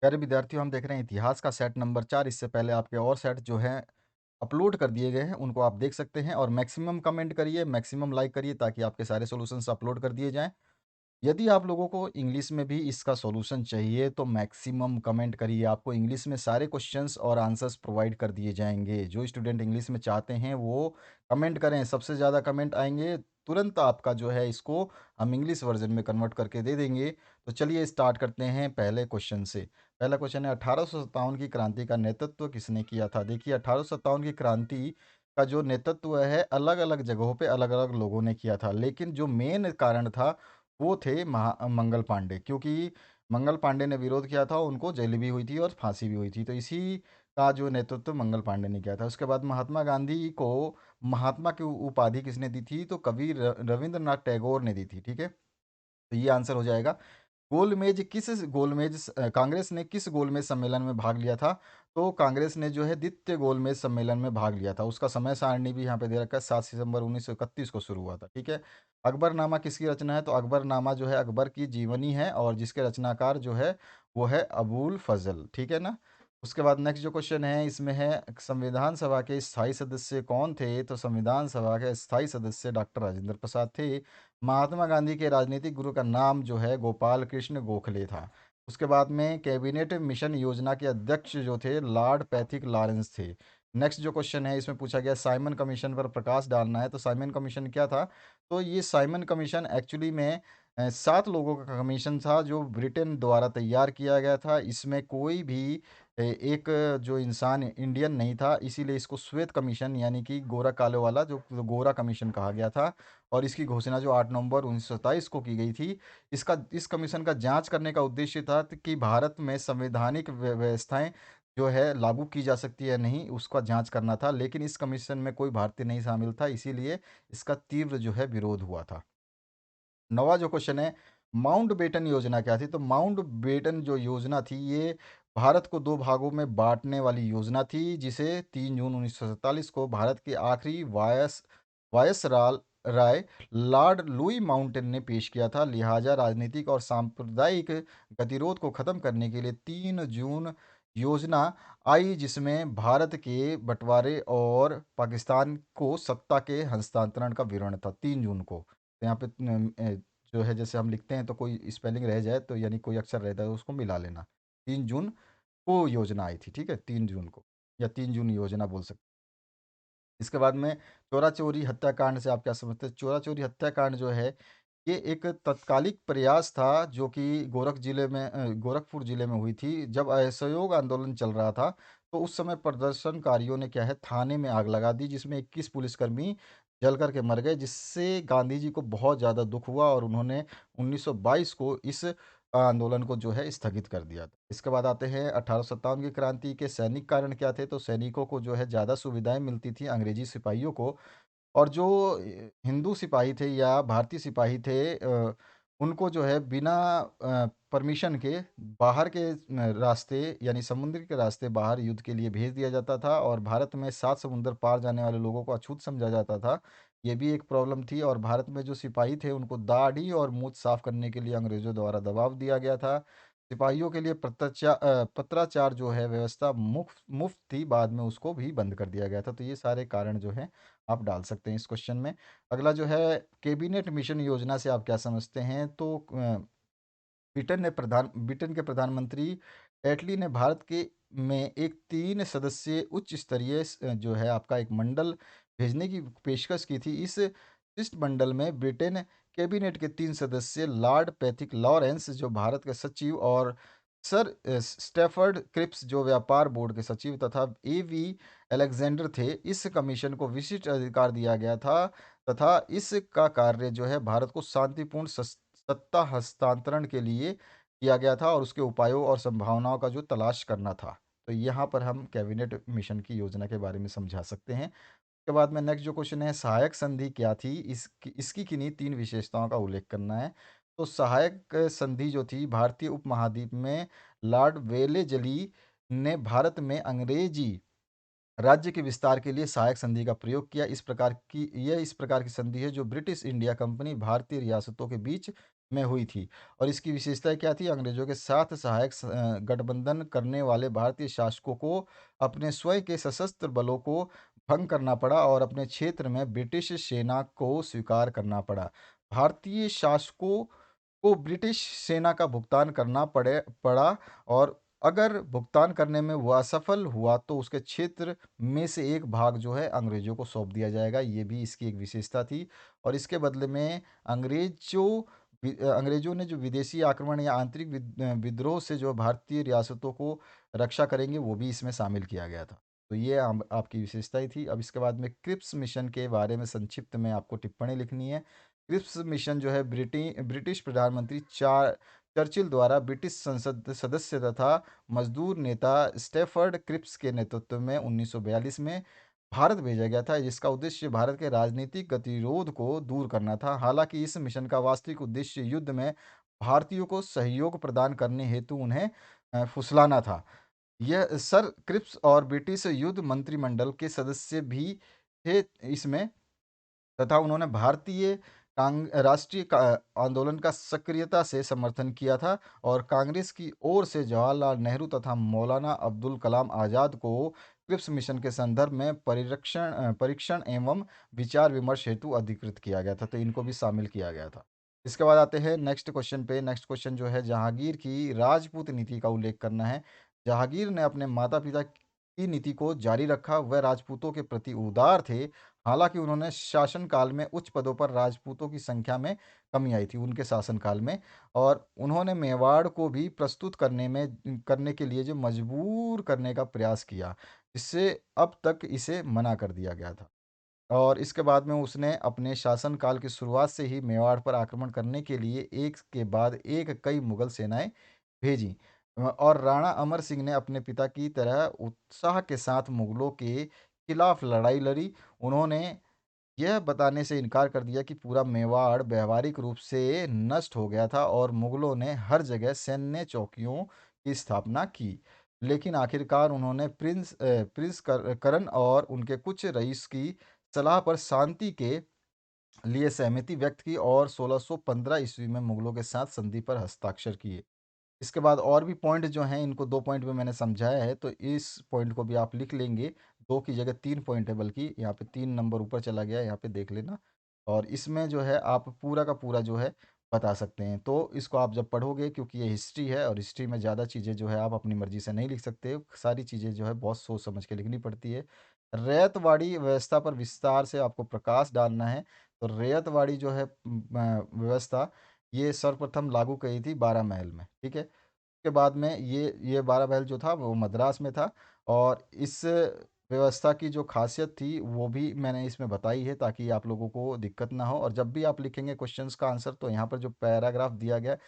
प्यारे विद्यार्थियों, हम देख रहे हैं इतिहास का सेट नंबर 4। इससे पहले आपके और सेट जो हैं अपलोड कर दिए गए हैं, उनको आप देख सकते हैं और मैक्सिमम कमेंट करिए, मैक्सिमम लाइक करिए ताकि आपके सारे सॉल्यूशंस अपलोड कर दिए जाएँ। यदि आप लोगों को इंग्लिश में भी इसका सॉल्यूशन चाहिए तो मैक्सिमम कमेंट करिए, आपको इंग्लिश में सारे क्वेश्चंस और आंसर्स प्रोवाइड कर दिए जाएँगे। जो स्टूडेंट इंग्लिश में चाहते हैं वो कमेंट करें, सबसे ज़्यादा कमेंट आएँगे, तुरंत आपका जो है इसको हम इंग्लिश वर्ज़न में कन्वर्ट करके दे देंगे। तो चलिए स्टार्ट करते हैं पहले क्वेश्चन से। पहला क्वेश्चन है 1857 की क्रांति का नेतृत्व किसने किया था? देखिए 1857 की क्रांति का जो नेतृत्व है अलग-अलग जगहों पे अलग-अलग लोगों ने किया था, लेकिन जो मेन कारण था वो थे मंगल पांडे, क्योंकि मंगल पांडे ने विरोध किया था, उनको जेल भी हुई थी और फांसी भी हुई थी। तो इसी का जो नेतृत्व मंगल पांडे ने किया था। उसके बाद महात्मा गांधी को महात्मा की उपाधि किसने दी थी? तो कवि रविंद्रनाथ टैगोर ने दी थी। ठीक है, तो ये आंसर हो जाएगा। कांग्रेस ने किस गोलमेज सम्मेलन में भाग लिया था? तो कांग्रेस ने जो है द्वितीय गोलमेज सम्मेलन में भाग लिया था। उसका समय सारणी भी यहाँ पे दे रखा है, 7 सितंबर 1931 को शुरू हुआ था, ठीक है? अकबरनामा किसकी रचना है? तो अकबरनामा जो है अकबर की जीवनी है और जिसके रचनाकार जो है वो है अबुल फज़ल, ठीक है ना? उसके बाद नेक्स्ट जो क्वेश्चन है इसमें है संविधान सभा के स्थायी सदस्य कौन थे? तो संविधान सभा के स्थायी सदस्य डॉक्टर राजेंद्र प्रसाद थे। महात्मा गांधी के राजनीतिक गुरु का नाम जो है गोपाल कृष्ण गोखले था। उसके बाद में कैबिनेट मिशन योजना के अध्यक्ष जो थे लॉर्ड पैथिक लॉरेंस थे। नेक्स्ट जो क्वेश्चन है इसमें पूछा गया साइमन कमीशन पर प्रकाश डालना है, तो साइमन कमीशन क्या था? तो ये साइमन कमीशन एक्चुअली में 7 लोगों का कमीशन था जो ब्रिटेन द्वारा तैयार किया गया था। इसमें कोई भी एक जो इंसान इंडियन नहीं था, इसीलिए इसको श्वेत कमीशन यानी कि गोरा काले वाला जो गोरा कमीशन कहा गया था। और इसकी घोषणा जो 8 नवंबर 1927 को की गई थी। इस कमीशन का जाँच करने का उद्देश्य था कि भारत में संवैधानिक व्यवस्थाएँ जो है लागू की जा सकती है या नहीं, उसका जाँच करना था। लेकिन इस कमीशन में कोई भारतीय नहीं शामिल था, इसीलिए इसका तीव्र जो है विरोध हुआ था। 9वां जो क्वेश्चन है, माउंटबेटन योजना क्या थी? तो माउंटबेटन जो योजना थी, ये भारत को 2 भागों में बाँटने वाली योजना थी, जिसे 3 जून 1947 को भारत के आखिरी वायसराय राय लॉर्ड लुई माउंटेन ने पेश किया था। लिहाजा राजनीतिक और सांप्रदायिक गतिरोध को खत्म करने के लिए 3 जून योजना आई, जिसमें भारत के बँटवारे और पाकिस्तान को सत्ता के हस्तांतरण का विवरण था 3 जून को। तो यहाँ पे जो है जैसे हम लिखते हैं तो कोई स्पेलिंग रह जाए तो यानी कोई अक्षर रहता है उसको मिला लेना। 3 जून को योजना आई थी, ठीक है? 3 जून को या 3 जून योजना बोल सकते हैं। इसके बाद में चोरा-चोरी हत्याकांड से आप क्या समझते हैं? चोरा-चोरी हत्याकांड जो है, ये एक तत्कालिक प्रयास था जो कि गोरखपुर जिले में हुई थी। जब असहयोग आंदोलन चल रहा था, तो उस समय प्रदर्शनकारियों ने क्या है थाने में आग लगा दी, जिसमें 21 पुलिसकर्मी जल कर के मर गए, जिससे गांधी जी को बहुत ज़्यादा दुःख हुआ और उन्होंने 1922 को इस आंदोलन को जो है स्थगित कर दिया था। इसके बाद आते हैं 1857 की क्रांति के सैनिक कारण क्या थे? तो सैनिकों को जो है ज़्यादा सुविधाएँ मिलती थी अंग्रेजी सिपाहियों को। और जो हिंदू सिपाही थे या भारतीय सिपाही थे उनको जो है बिना परमिशन के बाहर के रास्ते यानी समुद्र के रास्ते बाहर युद्ध के लिए भेज दिया जाता था और भारत में 7 समुंदर पार जाने वाले लोगों को अछूत समझा जाता था। ये भी एक प्रॉब्लम थी और भारत में जो सिपाही थे उनको दाढ़ी और मूंछ साफ करने के लिए अंग्रेज़ों द्वारा दबाव दिया गया था। सिपाहियों के लिए पत्राचार जो है व्यवस्था मुफ्त थी, बाद में उसको भी बंद कर दिया गया था। तो ये सारे कारण जो हैं आप डाल सकते हैं इस क्वेश्चन में। अगला जो है कैबिनेट मिशन योजना से आप क्या समझते हैं? तो ब्रिटेन के प्रधानमंत्री एटली ने भारत के में एक 3 सदस्यीय उच्च स्तरीय जो है आपका एक मंडल भेजने की पेशकश की थी। इस शिष्टमंडल में ब्रिटेन कैबिनेट के 3 सदस्य लॉर्ड पैथिक लॉरेंस जो भारत के सचिव और सर स्टैफर्ड क्रिप्स जो व्यापार बोर्ड के सचिव तथा एवी अलेक्जेंडर थे। इस कमीशन को विशिष्ट अधिकार दिया गया था तथा इसका कार्य जो है भारत को शांतिपूर्ण सत्ता हस्तांतरण के लिए किया गया था और उसके उपायों और संभावनाओं का जो तलाश करना था। तो यहाँ पर हम कैबिनेट मिशन की योजना के बारे में समझा सकते हैं। उसके बाद में नेक्स्ट जो क्वेश्चन है सहायक संधि क्या थी? इसकी किन्हीं 3 विशेषताओं का उल्लेख करना है। तो सहायक संधि जो थी भारतीय उपमहाद्वीप में लॉर्ड वेलेज़ली ने भारत में अंग्रेजी राज्य के विस्तार के लिए सहायक संधि का प्रयोग किया। इस प्रकार की संधि है जो ब्रिटिश इंडिया कंपनी भारतीय रियासतों के बीच में हुई थी और इसकी विशेषताएँ क्या थी? अंग्रेज़ों के साथ सहायक गठबंधन करने वाले भारतीय शासकों को अपने स्वयं के सशस्त्र बलों को भंग करना पड़ा और अपने क्षेत्र में ब्रिटिश सेना को स्वीकार करना पड़ा। भारतीय शासकों को ब्रिटिश सेना का भुगतान करना पड़ा और अगर भुगतान करने में वो असफल हुआ तो उसके क्षेत्र में से एक भाग जो है अंग्रेज़ों को सौंप दिया जाएगा। ये भी इसकी एक विशेषता थी और इसके बदले में अंग्रेज़ों ने जो विदेशी आक्रमण या आंतरिक विद्रोह से जो भारतीय रियासतों को रक्षा करेंगे, वो भी इसमें शामिल किया गया था। तो ये आपकी विशेषताएँ थी। अब इसके बाद में क्रिप्स मिशन के बारे में संक्षिप्त में आपको टिप्पणी लिखनी है। क्रिप्स मिशन जो है ब्रिटिश प्रधानमंत्री चर्चिल द्वारा ब्रिटिश संसद सदस्य तथा मजदूर नेता स्टैफर्ड क्रिप्स के नेतृत्व में 1942 में भारत भेजा गया था, जिसका उद्देश्य भारत के राजनीतिक गतिरोध को दूर करना था। हालांकि इस मिशन का वास्तविक उद्देश्य युद्ध में भारतीयों को सहयोग प्रदान करने हेतु उन्हें फुसलाना था। यह सर क्रिप्स और ब्रिटिश युद्ध मंत्रिमंडल के सदस्य भी थे इसमें तथा उन्होंने भारतीय राष्ट्रीय आंदोलन का सक्रियता से समर्थन किया था और कांग्रेस की ओर से जवाहरलाल नेहरू तथा मौलाना अब्दुल कलाम आज़ाद को क्रिप्स मिशन के संदर्भ में परीक्षण एवं विचार विमर्श हेतु अधिकृत किया गया था, तो इनको भी शामिल किया गया था। इसके बाद आते हैं नेक्स्ट क्वेश्चन पे। नेक्स्ट क्वेश्चन जो है, जहांगीर की राजपूत नीति का उल्लेख करना है। जहांगीर ने अपने माता पिता की नीति को जारी रखा। वह राजपूतों के प्रति उदार थे। हालाँकि उन्होंने शासनकाल में उच्च पदों पर राजपूतों की संख्या में कमी आई थी उनके शासनकाल में और उन्होंने मेवाड़ को भी प्रस्तुत करने के लिए जो मजबूर करने का प्रयास किया, जिससे अब तक इसे मना कर दिया गया था। और इसके बाद में उसने अपने शासनकाल की शुरुआत से ही मेवाड़ पर आक्रमण करने के लिए एक के बाद एक कई मुगल सेनाएँ भेजीं। और राणा अमर सिंह ने अपने पिता की तरह उत्साह के साथ मुगलों के खिलाफ लड़ाई लड़ी। उन्होंने यह बताने से इनकार कर दिया कि पूरा मेवाड़ व्यावहारिक रूप से नष्ट हो गया था और मुगलों ने हर जगह सैन्य चौकियों की स्थापना की। लेकिन आखिरकार उन्होंने करण और उनके कुछ रईस की सलाह पर शांति के लिए सहमति व्यक्त की और 1615 ईस्वी में मुगलों के साथ संधि पर हस्ताक्षर किए। इसके बाद और भी पॉइंट जो हैं, इनको 2 पॉइंट में मैंने समझाया है, तो इस पॉइंट को भी आप लिख लेंगे। 2 की जगह 3 पॉइंट है, बल्कि यहाँ पे 3 नंबर ऊपर चला गया है, यहाँ पे देख लेना। और इसमें जो है आप पूरा का पूरा जो है बता सकते हैं। तो इसको आप जब पढ़ोगे, क्योंकि ये हिस्ट्री है और हिस्ट्री में ज़्यादा चीज़ें जो है आप अपनी मर्ज़ी से नहीं लिख सकते। सारी चीज़ें जो है बहुत सोच समझ के लिखनी पड़ती है। रैयतवाड़ी व्यवस्था पर विस्तार से आपको प्रकाश डालना है। तो रैयतवाड़ी जो है व्यवस्था, ये सर्वप्रथम लागू करी थी 12 महल में, ठीक है? के बाद में ये 12 महल जो था वो मद्रास में था और इस व्यवस्था की जो ख़ासियत थी वो भी मैंने इसमें बताई है, ताकि आप लोगों को दिक्कत ना हो। और जब भी आप लिखेंगे क्वेश्चंस का आंसर, तो यहाँ पर जो पैराग्राफ दिया गया है,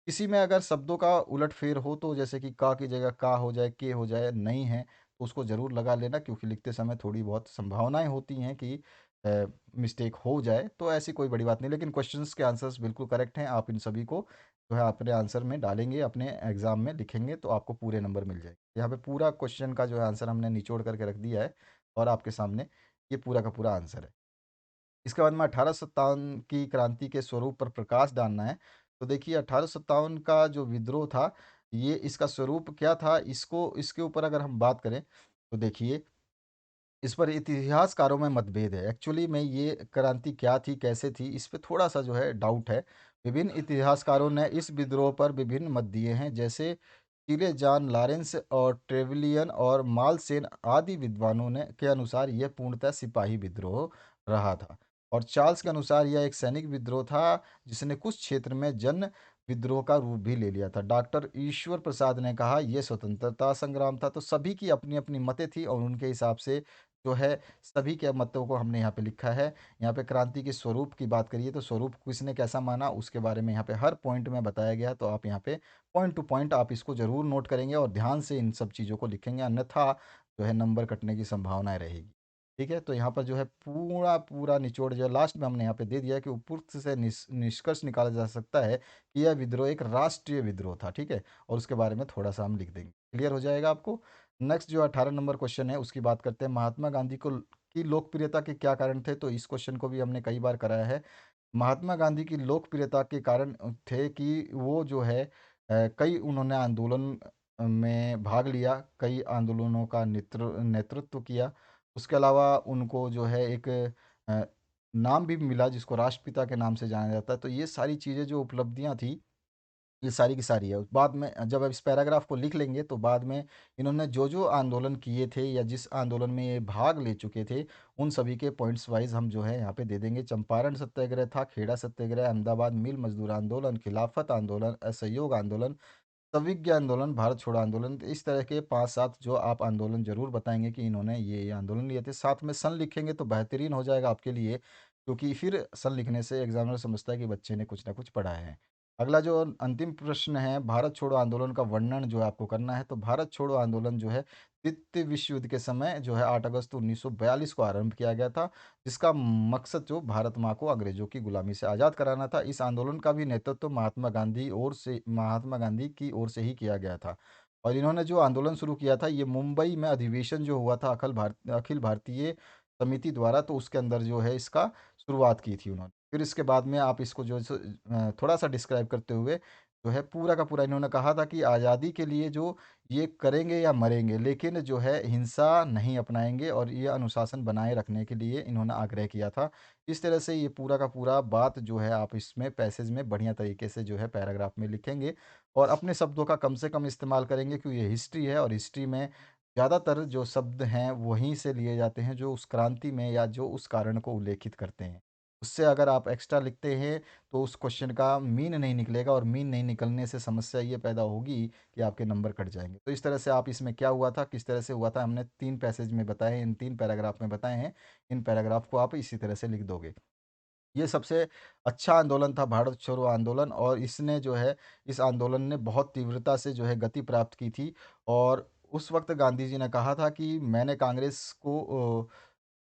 किसी में अगर शब्दों का उलट-फेर हो, तो जैसे कि का की जगह का हो जाए, के हो जाए, नहीं है, तो उसको ज़रूर लगा लेना, क्योंकि लिखते समय थोड़ी बहुत संभावनाएँ होती हैं कि मिस्टेक हो जाए। तो ऐसी कोई बड़ी बात नहीं, लेकिन क्वेश्चंस के आंसर्स बिल्कुल करेक्ट हैं। आप इन सभी को जो है अपने आंसर में डालेंगे, अपने एग्ज़ाम में लिखेंगे, तो आपको पूरे नंबर मिल जाएँगे। यहाँ पे पूरा क्वेश्चन का जो है आंसर हमने निचोड़ करके रख दिया है और आपके सामने ये पूरा का पूरा आंसर है। इसके बाद में 1857 की क्रांति के स्वरूप पर प्रकाश डालना है। तो देखिए, 1857 का जो विद्रोह था, ये इसका स्वरूप क्या था? इसको इसके ऊपर अगर हम बात करें, तो देखिए, इस पर इतिहासकारों में मतभेद है। एक्चुअली में ये क्रांति क्या थी, कैसे थी, इस पे थोड़ा-सा जो है डाउट है। विभिन्न इतिहासकारों ने इस विद्रोह पर विभिन्न मत दिए हैं, जैसे टिले जॉन लॉरेंस और ट्रेवलियन और मालसेन आदि विद्वानों ने के अनुसार यह पूर्णतः सिपाही विद्रोह रहा था। और चार्ल्स के अनुसार यह एक सैनिक विद्रोह था, जिसने कुछ क्षेत्र में जन विद्रोह का रूप भी ले लिया था। डॉक्टर ईश्वर प्रसाद ने कहा यह स्वतंत्रता संग्राम था। तो सभी की अपनी-अपनी मतें थी और उनके हिसाब से जो है सभी के मतों को हमने यहाँ पे लिखा है। यहाँ पे क्रांति के स्वरूप की बात करिए, तो स्वरूप किसने कैसा माना उसके बारे में यहाँ पे हर पॉइंट में बताया गया है। तो आप यहाँ पे पॉइंट टू पॉइंट आप इसको ज़रूर नोट करेंगे और ध्यान से इन सब चीज़ों को लिखेंगे, अन्यथा जो है नंबर कटने की संभावनाएँ रहेगी। ठीक है? तो यहाँ पर जो है पूरा निचोड़ जो है लास्ट में हमने यहाँ पे दे दिया है कि उपरोक्त से निष्कर्ष निकाला जा सकता है कि यह विद्रोह एक राष्ट्रीय विद्रोह था। ठीक है? और उसके बारे में थोड़ा-सा हम लिख देंगे। क्लियर हो जाएगा आपको? नेक्स्ट जो 18 नंबर क्वेश्चन है उसकी बात करते हैं। महात्मा गांधी को की लोकप्रियता के क्या कारण थे? तो इस क्वेश्चन को भी हमने कई बार कराया है। महात्मा गांधी की लोकप्रियता के कारण थे कि वो जो है कई उन्होंने आंदोलन में भाग लिया, कई आंदोलनों का नेतृत्व किया। उसके अलावा उनको जो है एक अ, नाम भी मिला जिसको राष्ट्रपिता के नाम से जाना जाता है। तो ये सारी चीज़ें जो उपलब्धियाँ थी, ये सारी की सारी है। बाद में जब आप इस पैराग्राफ को लिख लेंगे तो बाद में इन्होंने जो-जो आंदोलन किए थे या जिस आंदोलन में ये भाग ले चुके थे, उन सभी के पॉइंट्स वाइज़ हम जो है यहाँ पे दे देंगे। चंपारण सत्याग्रह था, खेड़ा सत्याग्रह, अहमदाबाद मिल मज़दूर आंदोलन, खिलाफत आंदोलन, असहयोग आंदोलन, संविज्ञ आंदोलन, भारत छोड़ो आंदोलन। तो इस तरह के 5-7 जो आप आंदोलन ज़रूर बताएँगे कि इन्होंने ये आंदोलन लिए थे। साथ में सन लिखेंगे तो बेहतरीन हो जाएगा आपके लिए, क्योंकि फिर सन लिखने से एग्ज़ामिनर समझता है कि बच्चे ने कुछ ना कुछ पढ़ा है। अगला जो अंतिम प्रश्न है, भारत छोड़ो आंदोलन का वर्णन जो है आपको करना है। तो भारत छोड़ो आंदोलन जो है द्वितीय विश्व युद्ध के समय जो है 8 अगस्त 1942 को आरंभ किया गया था, जिसका मकसद जो भारत माँ को अंग्रेज़ों की गुलामी से आज़ाद कराना था। इस आंदोलन का भी नेतृत्व महात्मा गांधी की ओर से ही किया गया था। और इन्होंने जो आंदोलन शुरू किया था, ये मुंबई में अधिवेशन जो हुआ था अखिल भारतीय समिति द्वारा, तो उसके अंदर जो है इसका शुरुआत की थी उन्होंने। फिर इसके बाद में आप इसको थोड़ा-सा डिस्क्राइब करते हुए जो है पूरा का पूरा इन्होंने कहा था कि आज़ादी के लिए जो ये करेंगे या मरेंगे, लेकिन जो है हिंसा नहीं अपनाएँगे, और ये अनुशासन बनाए रखने के लिए इन्होंने आग्रह किया था। इस तरह से ये पूरा का पूरा बात जो है आप इसमें पैसेज में बढ़िया तरीके से जो है पैराग्राफ में लिखेंगे, और अपने शब्दों का कम से कम इस्तेमाल करेंगे, क्योंकि ये हिस्ट्री है और हिस्ट्री में ज़्यादातर जो शब्द हैं वहीं से लिए जाते हैं जो उस क्रांति में या जो उस कारण को उल्लेखित करते हैं। उससे अगर आप एक्स्ट्रा लिखते हैं तो उस क्वेश्चन का मीन नहीं निकलेगा, और मीन नहीं निकलने से समस्या ये पैदा होगी कि आपके नंबर कट जाएँगे। तो इस तरह से आप इसमें क्या हुआ था, किस तरह से हुआ था, हमने 3 पैसेज में बताए हैं, इन 3 पैराग्राफ में बताए हैं। इन पैराग्राफ को आप इसी तरह से लिख दोगे। ये सबसे अच्छा आंदोलन था भारत छोड़ो आंदोलन, और इसने जो है इस आंदोलन ने बहुत तीव्रता से जो है गति प्राप्त की थी। और उस वक़्त गांधी जी ने कहा था कि मैंने कांग्रेस को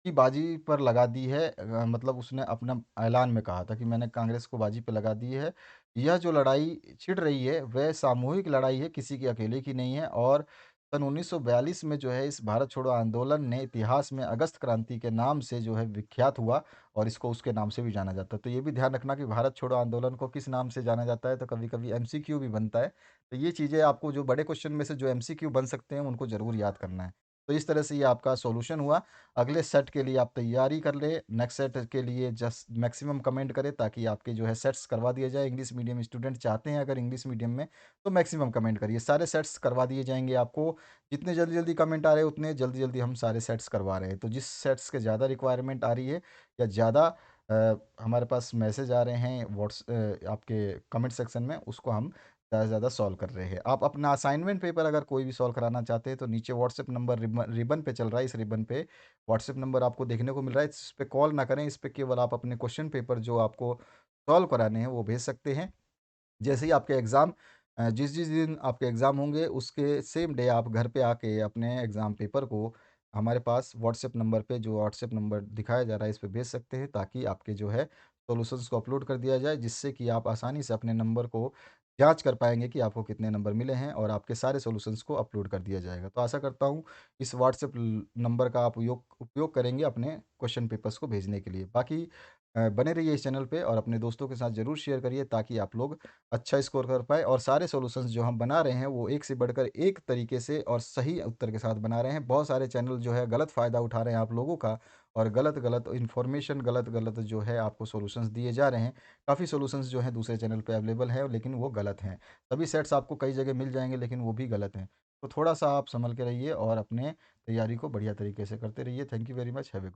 की बाजी पर लगा दी है, मतलब उसने अपना ऐलान में कहा था कि मैंने कांग्रेस को बाजी पे लगा दी है। यह जो लड़ाई छिड़ रही है वह सामूहिक लड़ाई है, किसी की अकेले की नहीं है। और सन 1942 में जो है इस भारत छोड़ो आंदोलन ने इतिहास में अगस्त क्रांति के नाम से जो है विख्यात हुआ, और इसको उसके नाम से भी जाना जाता है। तो ये भी ध्यान रखना कि भारत छोड़ो आंदोलन को किस नाम से जाना जाता है, तो कभी-कभी एमसीक्यू भी बनता है। तो ये चीज़ें आपको जो बड़े क्वेश्चन में से जो एमसीक्यू बन सकते हैं उनको ज़रूर याद करना है। तो इस तरह से ये आपका सॉल्यूशन हुआ। अगले सेट के लिए आप तैयारी कर लें, नेक्स्ट सेट के लिए जस्ट मैक्सिमम कमेंट करें ताकि आपके जो है सेट्स करवा दिए जाए। इंग्लिश मीडियम स्टूडेंट चाहते हैं अगर इंग्लिश मीडियम में, तो मैक्सिमम कमेंट करिए। सारे सेट्स करवा दिए जाएँगे आपको। जितने जल्दी-जल्दी कमेंट आ रहे हैं उतने जल्दी-जल्दी हम सारे सेट्स करवा रहे हैं। तो जिस सेट्स के ज़्यादा रिक्वायरमेंट आ रही है या ज़्यादा हमारे पास मैसेज आ रहे हैं आपके कमेंट सेक्शन में, उसको हम ज़्यादा से ज़्यादा सॉल्व कर रहे हैं। आप अपना असाइनमेंट पेपर अगर कोई भी सॉल्व कराना चाहते हैं तो नीचे व्हाट्सएप नंबर रिबन रिबन पे चल रहा है, इस रिबन पे व्हाट्सएप नंबर आपको देखने को मिल रहा है। इस पे कॉल ना करें, इस पे केवल आप अपने क्वेश्चन पेपर जो आपको सॉल्व कराने हैं वो भेज सकते हैं। जैसे ही आपके एग्ज़ाम जिस-जिस दिन आपके एग्ज़ाम होंगे उसके सेम डे आप घर पे आके अपने एग्ज़ाम पेपर को हमारे पास व्हाट्सएप नंबर पे, जो व्हाट्सएप नंबर दिखाया जा रहा है, इस पे भेज सकते हैं, ताकि आपके जो है सॉल्यूशंस को अपलोड कर दिया जाए, जिससे कि आप आसानी से अपने नंबर को जाँच कर पाएँगे कि आपको कितने नंबर मिले हैं, और आपके सारे सॉल्यूशंस को अपलोड कर दिया जाएगा। तो आशा करता हूँ इस व्हाट्सएप नंबर का आप उपयोग करेंगे अपने क्वेश्चन पेपर्स को भेजने के लिए। बाकी बने रहिए इस चैनल पे और अपने दोस्तों के साथ ज़रूर शेयर करिए, ताकि आप लोग अच्छा स्कोर कर पाएँ, और सारे सॉल्यूशंस जो हम बना रहे हैं वो एक से बढ़कर एक तरीके से और सही उत्तर के साथ बना रहे हैं। बहुत सारे चैनल जो है गलत फ़ायदा उठा रहे हैं आप लोगों का, और गलत-गलत इन्फॉर्मेशन, गलत-गलत जो है आपको सॉल्यूशंस दिए जा रहे हैं। काफ़ी सॉल्यूशंस जो हैं दूसरे चैनल पे अवेलेबल हैं, लेकिन वो गलत हैं। सभी सेट्स आपको कई जगह मिल जाएँगे, लेकिन वो भी गलत हैं। तो थोड़ा-सा आप सँभल के रहिए और अपने तैयारी को बढ़िया तरीके से करते रहिए। Thank you very much. Have a